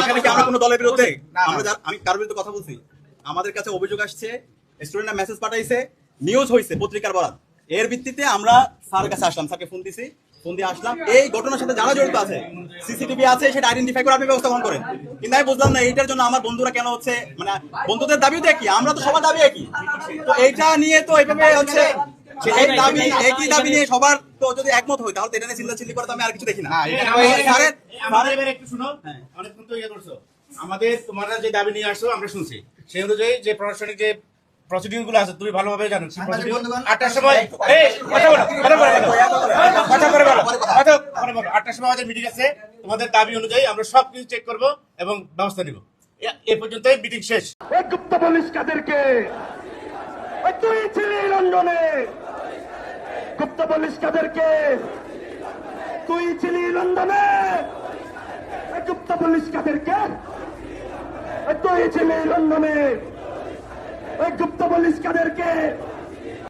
এখানে কি আমরা কোনো দলের বিরুদ্ধে আমি কারোর বিরুদ্ধে কথা বলছি? আমাদের কাছে অভিযোগ আসছে, স্টুডেন্টরা মেসেজ পাঠাইছে, নিউজ হয়েছে পত্রিকার বরাত, এর ভিত্তিতে আমরা স্যারের কাছে আসলাম, স্যারকে ফোন দিয়ে আসলাম। এই ঘটনার সাথে যারা জড়িত আছে, সিসিটিভি আছে, সেটা আইডেন্টিফাই করে আপনি ব্যবস্থা গ্রহণ করেন। কিন্তু আমি বুঝলাম না এইটার জন্য আমার বন্ধুরা কেন হচ্ছে, মানে বন্ধুদের দাবিও তো একই, আমরা তো সবার দাবি একই, তো এইটা নিয়ে তো এইভাবে হচ্ছে একই দাবি নিয়ে সবার তো যদি একমত হয় তাহলে এটা নিয়ে চিল্লাচিল্লি করে তো আমি আর কিছু দেখি না। একটু শুনো, অনেকক্ষণ তো ইয়ে করছো। আমাদের তোমরা যে দাবি নিয়ে আসছো আমরা শুনছি, সেই অনুযায়ী যে প্রশাসনিক যে প্রসিডিউর গুলো আছে তুমি ভালোভাবে জানো। 8টার সময় আমাদের মিটিং আছে, তোমাদের দাবি অনুযায়ী আমরা সবকিছু চেক করব এবং ব্যবস্থা নিব। এ পর্যন্তই মিটিং শেষ। গুপ্ত পুলিশ কাদেরকে তুই ছিলি লন্ডনে, গুপ্ত পুলিশ কাদেরকে তুই ছিলি লন্ডনে, গুপ্ত পুলিশ কাদেরকে তুই ছিলি লন্ডনে, গুপ্ত পুলিশ কাদেরকে